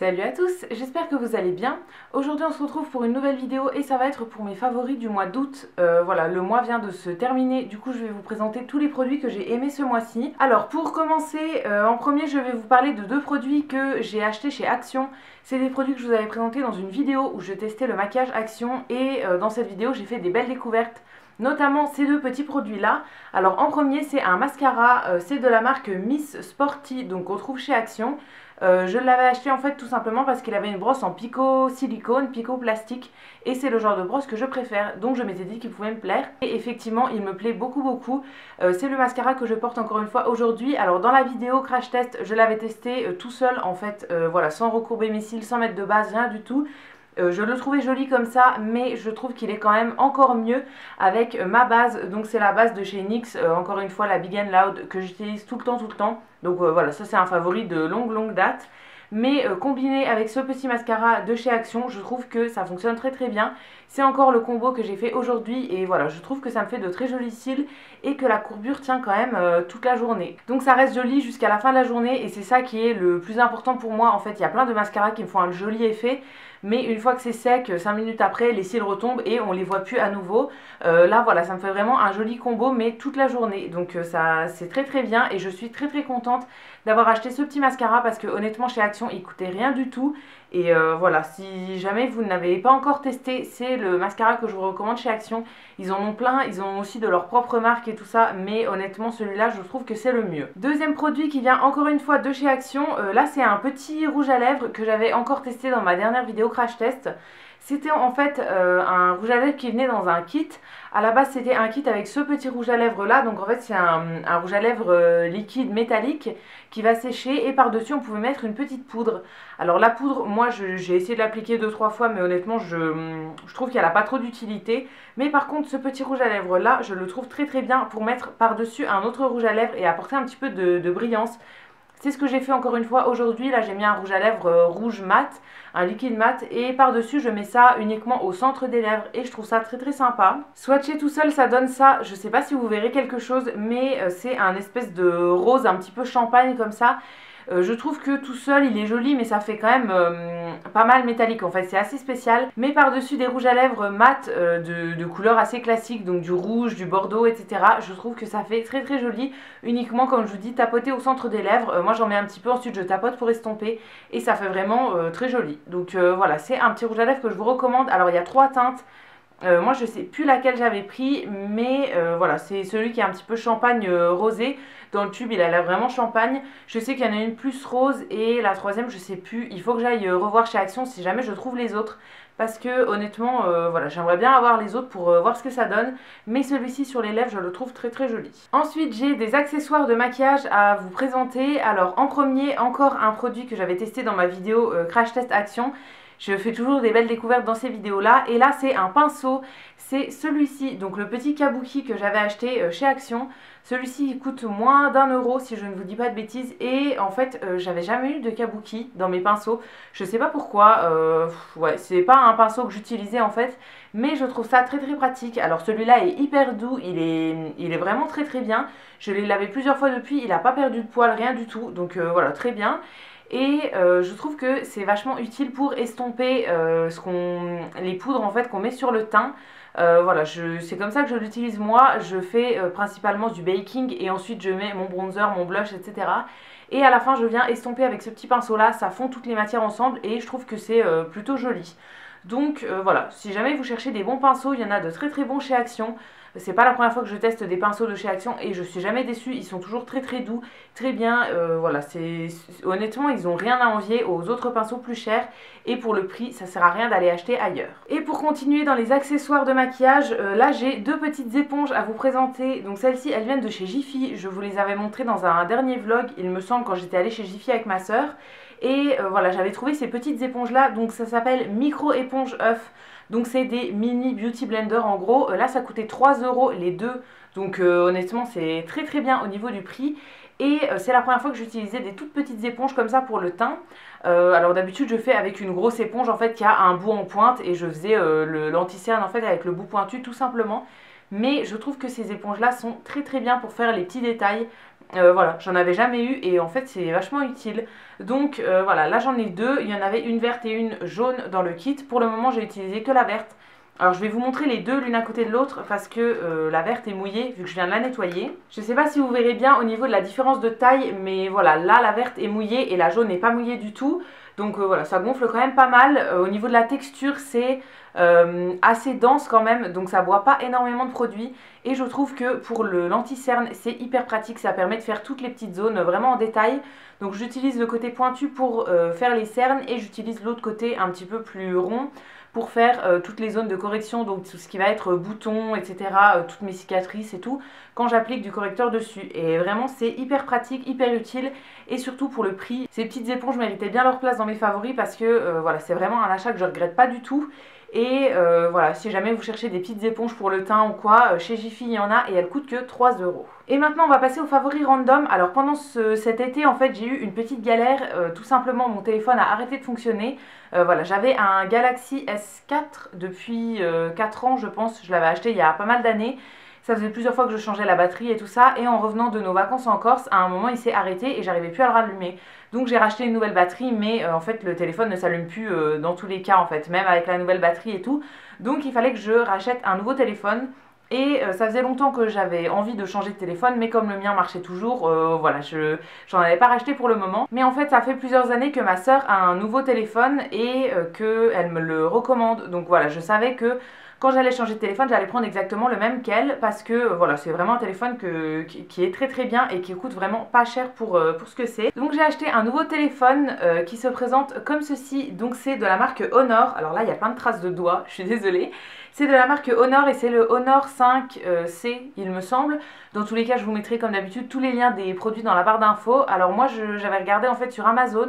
Salut à tous, j'espère que vous allez bien. Aujourd'hui on se retrouve pour une nouvelle vidéo et ça va être pour mes favoris du mois d'août. Voilà, le mois vient de se terminer, du coup je vais vous présenter tous les produits que j'ai aimés ce mois-ci. Alors pour commencer, en premier je vais vous parler de deux produits que j'ai achetés chez Action. C'est des produits que je vous avais présentés dans une vidéo où je testais le maquillage Action et dans cette vidéo j'ai fait des belles découvertes. Notamment ces deux petits produits là. Alors en premier c'est un mascara, c'est de la marque Miss Sporty, donc on trouve chez Action. Je l'avais acheté en fait tout simplement parce qu'il avait une brosse en picot silicone, picot plastique et c'est le genre de brosse que je préfère, donc je m'étais dit qu'il pouvait me plaire et effectivement il me plaît beaucoup. C'est le mascara que je porte encore une fois aujourd'hui. Alors dans la vidéo crash test je l'avais testé tout seul en fait, voilà, sans recourber mes cils, sans mettre de base, rien du tout. Je le trouvais joli comme ça, mais je trouve qu'il est quand même encore mieux avec ma base. Donc c'est la base de chez NYX, encore une fois la Big and Loud que j'utilise tout le temps. Donc voilà, ça c'est un favori de longue date. Mais combiné avec ce petit mascara de chez Action, je trouve que ça fonctionne très bien. C'est encore le combo que j'ai fait aujourd'hui et voilà, je trouve que ça me fait de très jolis cils et que la courbure tient quand même toute la journée. Donc ça reste joli jusqu'à la fin de la journée et c'est ça qui est le plus important pour moi. En fait, il y a plein de mascaras qui me font un joli effet, mais une fois que c'est sec, 5 minutes après, les cils retombent et on les voit plus à nouveau. Là voilà, ça me fait vraiment un joli combo mais toute la journée. Donc ça c'est très bien et je suis très contente d'avoir acheté ce petit mascara parce que honnêtement chez Action il coûtait rien du tout. Et voilà, si jamais vous n'avez pas encore testé, c'est le mascara que je vous recommande chez Action. Ils en ont plein, ils ont aussi de leur propre marque et tout ça, mais honnêtement celui-là je trouve que c'est le mieux. Deuxième produit qui vient encore une fois de chez Action, là c'est un petit rouge à lèvres que j'avais encore testé dans ma dernière vidéo crash test. C'était en fait un rouge à lèvres qui venait dans un kit. À la base c'était un kit avec ce petit rouge à lèvres là, donc en fait c'est un rouge à lèvres liquide métallique qui va sécher et par dessus on pouvait mettre une petite poudre. Alors la poudre, moi j'ai essayé de l'appliquer 2-3 fois mais honnêtement je trouve qu'elle n'a pas trop d'utilité. Mais par contre ce petit rouge à lèvres là je le trouve très bien pour mettre par dessus un autre rouge à lèvres et apporter un petit peu de brillance. C'est ce que j'ai fait encore une fois aujourd'hui. Là j'ai mis un rouge à lèvres rouge mat, un liquide mat, et par dessus je mets ça uniquement au centre des lèvres et je trouve ça très sympa. Swatché tout seul ça donne ça, je sais pas si vous verrez quelque chose, mais c'est un espèce de rose un petit peu champagne comme ça. Je trouve que tout seul il est joli mais ça fait quand même pas mal métallique en fait, c'est assez spécial. Mais par dessus des rouges à lèvres mat de couleurs assez classiques, donc du rouge, du bordeaux etc. Je trouve que ça fait très joli, uniquement comme je vous dis tapoter au centre des lèvres. Moi j'en mets un petit peu, ensuite je tapote pour estomper et ça fait vraiment très joli. Donc voilà, c'est un petit rouge à lèvres que je vous recommande. Alors il y a 3 teintes. Moi je sais plus laquelle j'avais pris, mais voilà, c'est celui qui est un petit peu champagne rosé. Dans le tube il a l'air vraiment champagne. Je sais qu'il y en a une plus rose et la troisième je sais plus. Il faut que j'aille revoir chez Action si jamais je trouve les autres, parce que honnêtement voilà, j'aimerais bien avoir les autres pour voir ce que ça donne. Mais celui-ci sur les lèvres je le trouve très joli. Ensuite j'ai des accessoires de maquillage à vous présenter. Alors en premier, encore un produit que j'avais testé dans ma vidéo crash test Action. Je fais toujours des belles découvertes dans ces vidéos là. Et là c'est un pinceau, c'est celui-ci, donc le petit kabuki que j'avais acheté chez Action. Celui-ci il coûte moins d'1 € si je ne vous dis pas de bêtises. Et en fait j'avais jamais eu de kabuki dans mes pinceaux. Je sais pas pourquoi, ouais, c'est pas un pinceau que j'utilisais en fait. Mais je trouve ça très pratique. Alors celui-là est hyper doux, il est vraiment très bien. Je l'ai lavé plusieurs fois depuis, il n'a pas perdu de poils, rien du tout. Donc voilà, très bien. Et je trouve que c'est vachement utile pour estomper les poudres en fait qu'on met sur le teint. Voilà, c'est comme ça que je l'utilise moi. Je fais principalement du baking et ensuite je mets mon bronzer, mon blush, etc. Et à la fin je viens estomper avec ce petit pinceau là, ça fond toutes les matières ensemble et je trouve que c'est plutôt joli. Donc voilà, si jamais vous cherchez des bons pinceaux, il y en a de très bons chez Action. C'est pas la première fois que je teste des pinceaux de chez Action et je suis jamais déçue, ils sont toujours très doux, très bien. Voilà, honnêtement ils ont rien à envier aux autres pinceaux plus chers et pour le prix ça sert à rien d'aller acheter ailleurs. Et pour continuer dans les accessoires de maquillage, là j'ai deux petites éponges à vous présenter. Donc celles-ci elles viennent de chez Jiffy, je vous les avais montrées dans un dernier vlog il me semble, quand j'étais allée chez Jiffy avec ma soeur. Et voilà, j'avais trouvé ces petites éponges là, donc ça s'appelle micro éponge œuf. Donc c'est des mini beauty blender en gros. Là ça coûtait 3 € les deux. Donc honnêtement c'est très bien au niveau du prix. Et c'est la première fois que j'utilisais des toutes petites éponges comme ça pour le teint. Alors d'habitude je fais avec une grosse éponge en fait qui a un bout en pointe. Et je faisais l'anti-cerne en fait avec le bout pointu tout simplement. Mais je trouve que ces éponges là sont très bien pour faire les petits détails. Voilà, j'en avais jamais eu et en fait c'est vachement utile. Donc voilà, là j'en ai deux, il y en avait une verte et une jaune dans le kit. Pour le moment j'ai utilisé que la verte. Alors je vais vous montrer les deux l'une à côté de l'autre parce que la verte est mouillée vu que je viens de la nettoyer. Je sais pas si vous verrez bien au niveau de la différence de taille, mais voilà, là la verte est mouillée et la jaune n'est pas mouillée du tout. Donc voilà, ça gonfle quand même pas mal. Au niveau de la texture, c'est assez dense quand même, donc ça boit pas énormément de produits. Et je trouve que pour le l'anti-cerne, c'est hyper pratique, ça permet de faire toutes les petites zones vraiment en détail. Donc j'utilise le côté pointu pour faire les cernes et j'utilise l'autre côté un petit peu plus rond pour faire toutes les zones de correction, donc tout ce qui va être boutons, etc., toutes mes cicatrices et tout, quand j'applique du correcteur dessus. Et vraiment c'est hyper pratique, hyper utile, et surtout pour le prix. Ces petites éponges méritaient bien leur place dans mes favoris parce que voilà, c'est vraiment un achat que je regrette pas du tout. Et voilà, si jamais vous cherchez des petites éponges pour le teint ou quoi, chez Jiffy il y en a et elles coûtent que 3 €. Et maintenant on va passer aux favoris random. Alors pendant cet été en fait j'ai eu une petite galère, tout simplement mon téléphone a arrêté de fonctionner. Voilà, j'avais un Galaxy S4 depuis 4 ans je pense, je l'avais acheté il y a pas mal d'années. Ça faisait plusieurs fois que je changeais la batterie et tout ça, et en revenant de nos vacances en Corse, à un moment il s'est arrêté et j'arrivais plus à le rallumer. Donc j'ai racheté une nouvelle batterie, mais en fait le téléphone ne s'allume plus dans tous les cas en fait, même avec la nouvelle batterie et tout. Donc il fallait que je rachète un nouveau téléphone. Et ça faisait longtemps que j'avais envie de changer de téléphone, mais comme le mien marchait toujours, voilà, j'en avais pas racheté pour le moment. Mais en fait, ça fait plusieurs années que ma soeur a un nouveau téléphone et qu'elle me le recommande. Donc voilà, je savais que quand j'allais changer de téléphone, j'allais prendre exactement le même qu'elle parce que voilà, c'est vraiment un téléphone qui est très très bien et qui coûte vraiment pas cher pour ce que c'est. Donc j'ai acheté un nouveau téléphone qui se présente comme ceci. Donc c'est de la marque Honor. Alors là, il y a plein de traces de doigts, je suis désolée. C'est de la marque Honor et c'est le Honor 5C, il me semble. Dans tous les cas, je vous mettrai comme d'habitude tous les liens des produits dans la barre d'infos. Alors moi, j'avais regardé en fait sur Amazon.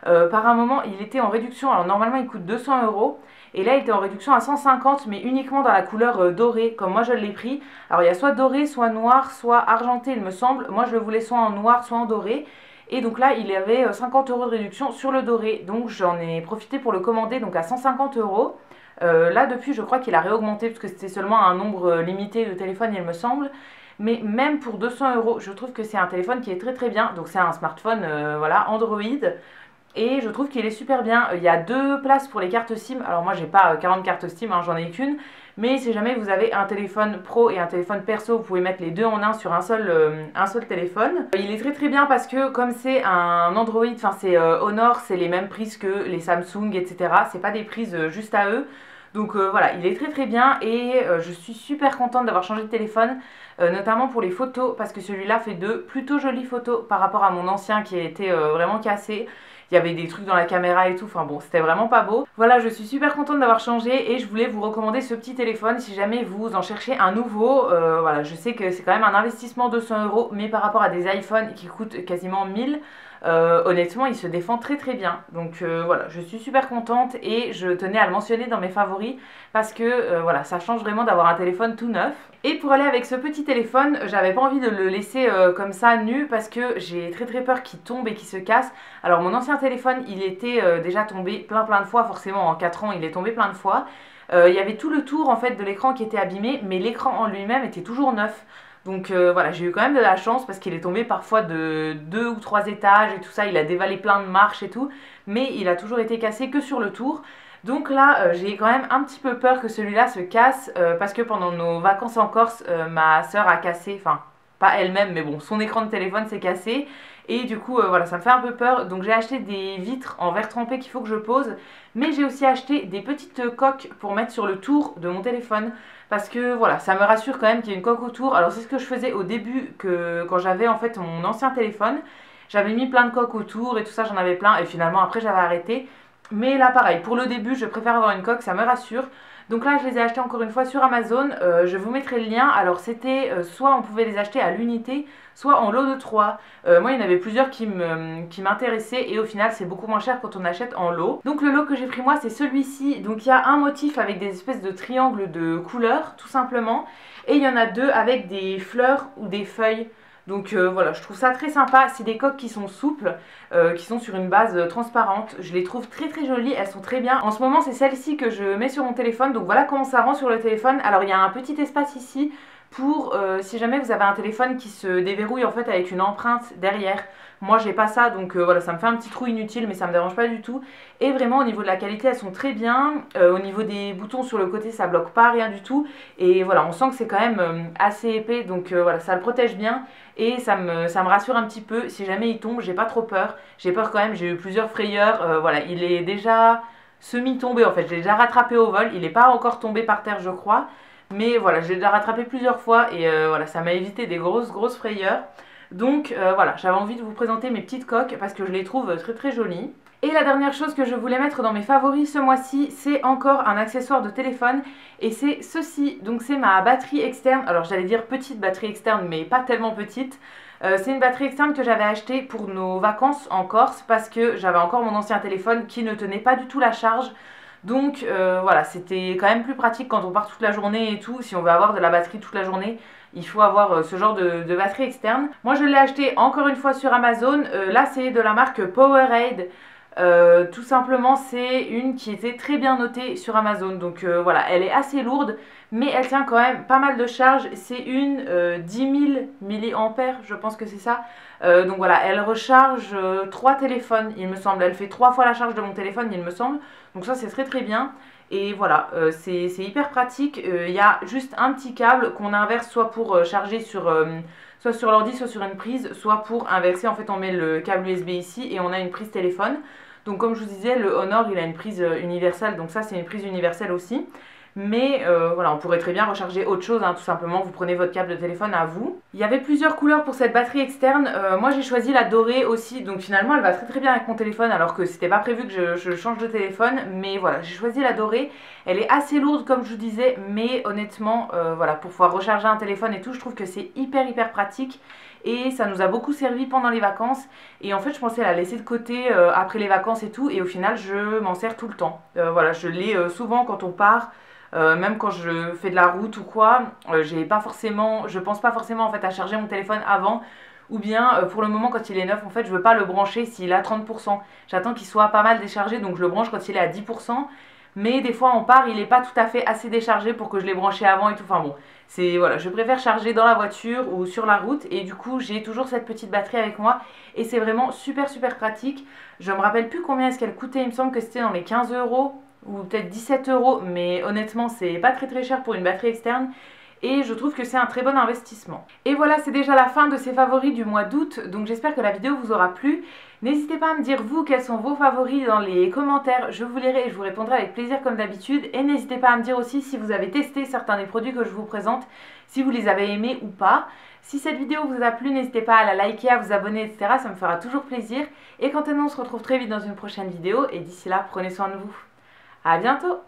Par un moment, il était en réduction. Alors normalement, il coûte 200 €. Et là, il était en réduction à 150, mais uniquement dans la couleur dorée, comme moi je l'ai pris. Alors il y a soit doré, soit noir, soit argenté, il me semble. Moi, je le voulais soit en noir, soit en doré. Et donc là, il y avait 50 € de réduction sur le doré. Donc j'en ai profité pour le commander donc à 150 €. Là, depuis, je crois qu'il a réaugmenté parce que c'était seulement un nombre limité de téléphones, il me semble. Mais même pour 200 €, je trouve que c'est un téléphone qui est très très bien. Donc c'est un smartphone voilà, Android. Et je trouve qu'il est super bien. Il y a deux places pour les cartes SIM. Alors moi j'ai pas 40 cartes SIM, hein, j'en ai qu'une. Mais si jamais vous avez un téléphone pro et un téléphone perso, vous pouvez mettre les deux en un sur un seul téléphone. Il est très très bien parce que comme c'est un Android, enfin c'est Honor, c'est les mêmes prises que les Samsung, etc. C'est pas des prises juste à eux. Donc voilà, il est très très bien et je suis super contente d'avoir changé de téléphone, notamment pour les photos, parce que celui-là fait de plutôt jolies photos par rapport à mon ancien qui était vraiment cassé. Il y avait des trucs dans la caméra et tout, enfin bon, c'était vraiment pas beau. Voilà, je suis super contente d'avoir changé et je voulais vous recommander ce petit téléphone si jamais vous en cherchez un nouveau. Voilà, je sais que c'est quand même un investissement de 100 €, mais par rapport à des iPhones qui coûtent quasiment 1000, honnêtement, il se défend très très bien. Donc voilà, je suis super contente et je tenais à le mentionner dans mes favoris parce que voilà, ça change vraiment d'avoir un téléphone tout neuf. Et pour aller avec ce petit téléphone, j'avais pas envie de le laisser comme ça nu parce que j'ai très très peur qu'il tombe et qu'il se casse. Alors mon ancien téléphone, il était déjà tombé plein de fois, forcément en 4 ans il est tombé plein de fois. Il y avait tout le tour en fait de l'écran qui était abîmé, mais l'écran en lui-même était toujours neuf. Donc voilà, j'ai eu quand même de la chance parce qu'il est tombé parfois de 2 ou 3 étages et tout ça, il a dévalé plein de marches et tout, mais il a toujours été cassé que sur le tour. Donc là, j'ai quand même un petit peu peur que celui-là se casse parce que pendant nos vacances en Corse, ma soeur a cassé, enfin pas elle-même, mais bon, son écran de téléphone s'est cassé. Et du coup, voilà, ça me fait un peu peur. Donc j'ai acheté des vitres en verre trempé qu'il faut que je pose. Mais j'ai aussi acheté des petites coques pour mettre sur le tour de mon téléphone. Parce que voilà, ça me rassure quand même qu'il y ait une coque autour. Alors c'est ce que je faisais au début quand j'avais en fait mon ancien téléphone. J'avais mis plein de coques autour et tout ça, j'en avais plein. Et finalement après j'avais arrêté. Mais là pareil, pour le début, je préfère avoir une coque, ça me rassure. Donc là, je les ai achetés encore une fois sur Amazon. Je vous mettrai le lien. Alors c'était soit on pouvait les acheter à l'unité, soit en lot de 3. Moi, il y en avait plusieurs qui m'intéressaient et au final, c'est beaucoup moins cher quand on achète en lot. Donc le lot que j'ai pris moi, c'est celui-ci. Donc il y a un motif avec des espèces de triangles de couleurs, tout simplement. Et il y en a deux avec des fleurs ou des feuilles. Donc voilà, je trouve ça très sympa. C'est des coques qui sont souples, qui sont sur une base transparente. Je les trouve très très jolies, elles sont très bien. En ce moment, c'est celle-ci que je mets sur mon téléphone. Donc voilà comment ça rend sur le téléphone. Alors il y a un petit espace ici pour si jamais vous avez un téléphone qui se déverrouille en fait avec une empreinte derrière. Moi j'ai pas ça, donc voilà, ça me fait un petit trou inutile, mais ça me dérange pas du tout. Et vraiment au niveau de la qualité elles sont très bien, au niveau des boutons sur le côté ça bloque pas, rien du tout. Et voilà, on sent que c'est quand même assez épais, donc voilà, ça le protège bien. Et ça me rassure un petit peu, si jamais il tombe j'ai pas trop peur. J'ai peur quand même, j'ai eu plusieurs frayeurs, voilà, il est déjà semi-tombé en fait, je l'ai déjà rattrapé au vol, il n'est pas encore tombé par terre je crois. Mais voilà, je l'ai déjà rattrapé plusieurs fois et voilà, ça m'a évité des grosses frayeurs. Donc voilà, j'avais envie de vous présenter mes petites coques parce que je les trouve très jolies. Et la dernière chose que je voulais mettre dans mes favoris ce mois-ci, c'est encore un accessoire de téléphone et c'est ceci. Donc c'est ma batterie externe, alors j'allais dire petite batterie externe mais pas tellement petite. C'est une batterie externe que j'avais achetée pour nos vacances en Corse parce que j'avais encore mon ancien téléphone qui ne tenait pas du tout la charge. Donc voilà, c'était quand même plus pratique quand on part toute la journée et tout. Si on veut avoir de la batterie toute la journée, il faut avoir ce genre de batterie externe. Moi je l'ai acheté encore une fois sur Amazon. Là c'est de la marque Powerade. Tout simplement c'est une qui était très bien notée sur Amazon. Donc voilà, elle est assez lourde mais elle tient quand même pas mal de charge. C'est une 10 000 mAh, je pense que c'est ça. Donc voilà, elle recharge 3 téléphones il me semble. Elle fait 3 fois la charge de mon téléphone il me semble. Donc ça c'est très bien. Et voilà, c'est hyper pratique. Il y a juste un petit câble qu'on inverse soit pour charger soit sur l'ordi, soit sur une prise, soit pour inverser. En fait on met le câble USB ici et on a une prise téléphone. Donc comme je vous disais, le Honor il a une prise universelle, donc ça c'est une prise universelle aussi. Mais voilà, on pourrait très bien recharger autre chose, hein, tout simplement, vous prenez votre câble de téléphone à vous. Il y avait plusieurs couleurs pour cette batterie externe, moi j'ai choisi la dorée aussi, donc finalement elle va très bien avec mon téléphone alors que c'était pas prévu que je change de téléphone. Mais voilà, j'ai choisi la dorée, elle est assez lourde comme je vous disais, mais honnêtement, voilà, pour pouvoir recharger un téléphone et tout, je trouve que c'est hyper pratique. Et ça nous a beaucoup servi pendant les vacances. Et en fait je pensais la laisser de côté après les vacances et tout. Et au final je m'en sers tout le temps. Voilà, je l'ai souvent quand on part. Même quand je fais de la route ou quoi, je pense pas forcément en fait à charger mon téléphone avant. Ou bien pour le moment quand il est neuf en fait je veux pas le brancher s'il est à 30%. J'attends qu'il soit pas mal déchargé donc je le branche quand il est à 10%. Mais des fois on part, il est pas tout à fait assez déchargé pour que je l'ai branché avant et tout. Enfin bon, voilà, je préfère charger dans la voiture ou sur la route. Et du coup j'ai toujours cette petite batterie avec moi. Et c'est vraiment super pratique. Je me rappelle plus combien est-ce qu'elle coûtait, il me semble que c'était dans les 15 € ou peut-être 17 €, mais honnêtement c'est pas très cher pour une batterie externe et je trouve que c'est un très bon investissement. Et voilà, c'est déjà la fin de ces favoris du mois d'août, donc j'espère que la vidéo vous aura plu. N'hésitez pas à me dire vous quels sont vos favoris dans les commentaires, je vous lirai et je vous répondrai avec plaisir comme d'habitude. Et n'hésitez pas à me dire aussi si vous avez testé certains des produits que je vous présente, si vous les avez aimés ou pas. Si cette vidéo vous a plu, n'hésitez pas à la liker, à vous abonner, etc. Ça me fera toujours plaisir. Et quant à nous, on se retrouve très vite dans une prochaine vidéo et d'ici là, prenez soin de vous. À bientôt!